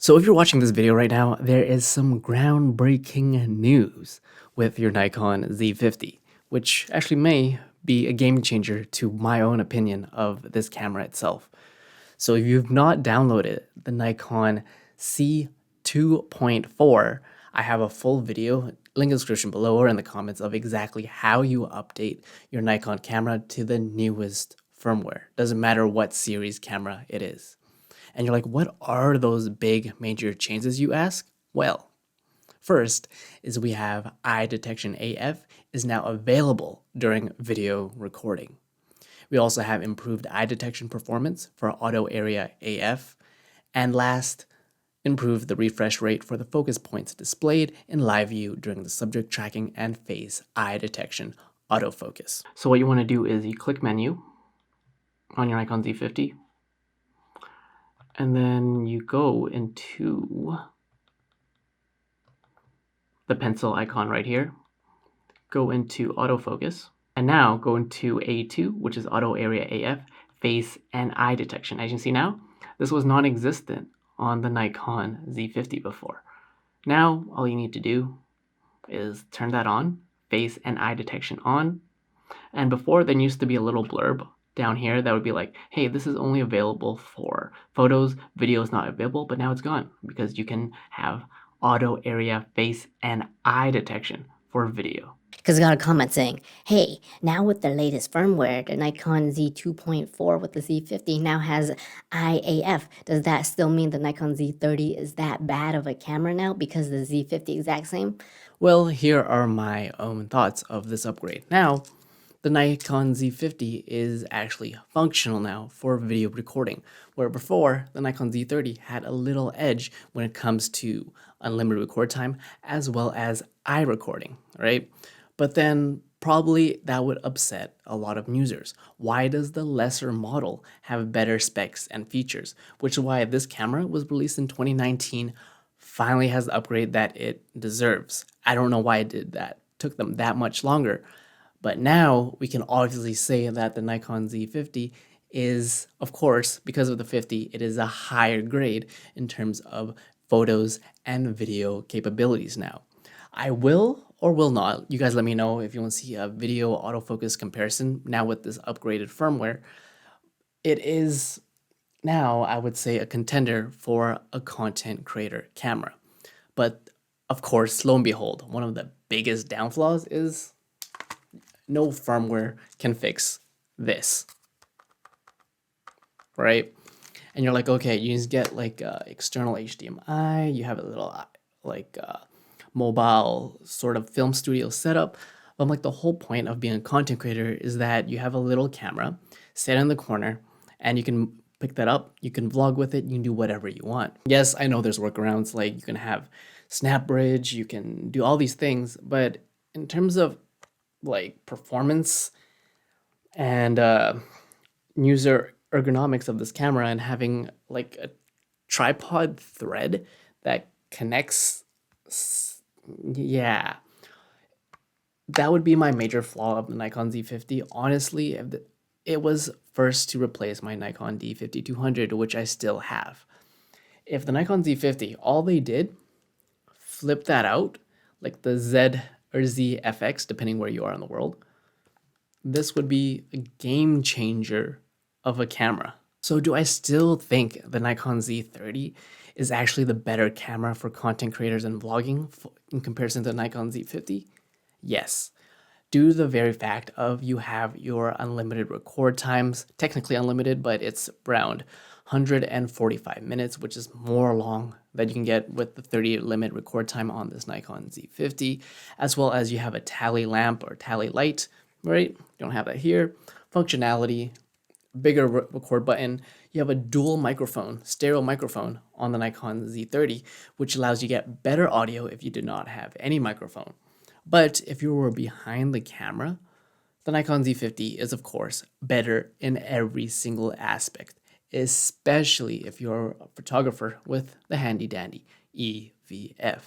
So if you're watching this video right now, there is some groundbreaking news with your Nikon Z50, which actually may be a game changer to my own opinion of this camera itself. So if you've not downloaded the Nikon C2.4, I have a full video, link in the description below or in the comments, of exactly how you update your Nikon camera to the newest firmware. Doesn't matter what series camera it is. And you're like, what are those big major changes, you ask? Well, first is we have eye detection AF is now available during video recording. We also have improved eye detection performance for auto area AF. And last, improve the refresh rate for the focus points displayed in live view during the subject tracking and face eye detection autofocus. So what you want to do is you click menu on your Nikon Z50, and then you go into the pencil icon right here, go into autofocus, and now go into A2, which is auto area AF, face and eye detection. As you can see now, this was non-existent on the Nikon Z50 before. Now, all you need to do is turn that on, face and eye detection on, and before there used to be a little blurb down here that would be like, hey, this is only available for photos, video is not available, but now it's gone because you can have auto area face and eye detection for video. Because I got a comment saying, hey, now with the latest firmware, the Nikon Z2.4 with the Z50 now has IAF. Does that still mean the Nikon Z30 is that bad of a camera now because the Z50 exact same? Well, here are my own thoughts of this upgrade. Now, the Nikon Z50 is actually functional now for video recording, where before the Nikon Z30 had a little edge when it comes to unlimited record time as well as eye recording, right? But then probably that would upset a lot of users. Why does the lesser model have better specs and features? Which is why this camera was released in 2019, finally has the upgrade that it deserves. I don't know why it did that. Took them that much longer. But now we can obviously say that the Nikon Z50 is, of course, because of the 50, it is a higher grade in terms of photos and video capabilities now. I will or will not, you guys let me know if you want to see a video autofocus comparison now with this upgraded firmware. It is now, I would say, a contender for a content creator camera. But of course, lo and behold, one of the biggest downfalls is no firmware can fix this, right? And you're like, okay, you just get like external HDMI, you have a little like mobile sort of film studio setup. But I'm like, the whole point of being a content creator is that you have a little camera set in the corner and you can pick that up, you can vlog with it, you can do whatever you want. Yes, I know there's workarounds, like you can have snap bridge, you can do all these things, but in terms of like performance and user ergonomics of this camera and having like a tripod thread that connects, yeah, that would be my major flaw of the Nikon Z50. Honestly, if it was first to replace my Nikon D50-200, which I still have. If the Nikon Z50, all they did, flip that out, like the Z or ZFX, depending where you are in the world, this would be a game changer of a camera. So do I still think the Nikon Z30 is actually the better camera for content creators and vlogging in comparison to the Nikon Z50? Yes. Due to the very fact of you have your unlimited record times, technically unlimited, but it's around 145 minutes, which is more long than you can get with the 30 limit record time on this Nikon Z50, as well as you have a tally lamp or tally light, right? You don't have that here. Functionality, bigger record button. You have a dual microphone, stereo microphone on the Nikon Z30, which allows you to get better audio if you did not have any microphone. But if you were behind the camera, the Nikon Z50 is, of course, better in every single aspect, especially if you're a photographer with the handy dandy EVF.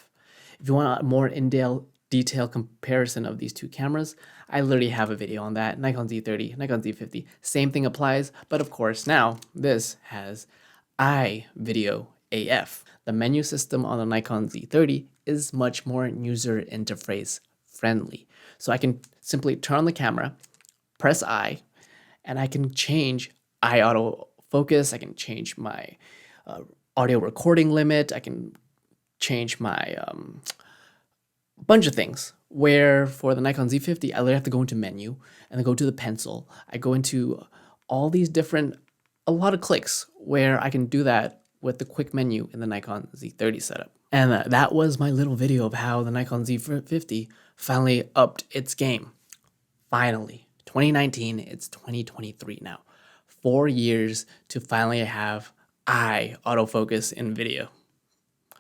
If you want a more in-detail comparison of these two cameras, I literally have a video on that. Nikon Z30, Nikon Z50, same thing applies, but of course now this has video AF. The menu system on the Nikon Z30 is much more user interface friendly. So I can simply turn on the camera, press I, and I can change eye autofocus. I can change my audio recording limit. I can change my bunch of things. Where for the Nikon Z50, I literally have to go into menu and then go to the pencil. I go into all these different, a lot of clicks where I can do that with the quick menu in the Nikon Z30 setup. And that was my little video of how the Nikon Z50 finally upped its game. Finally, 2019, it's 2023 now. 4 years to finally have eye autofocus in video.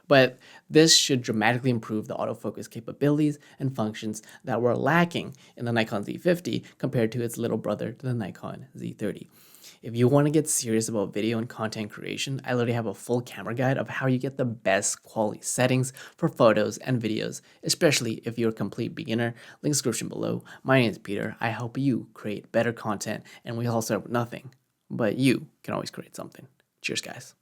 But this should dramatically improve the autofocus capabilities and functions that were lacking in the Nikon Z50 compared to its little brother, the Nikon Z30. If you want to get serious about video and content creation, I literally have a full camera guide of how you get the best quality settings for photos and videos, especially if you're a complete beginner. Link description below. My name is Peter. I help you create better content, and we all start with nothing, but you can always create something. Cheers, guys.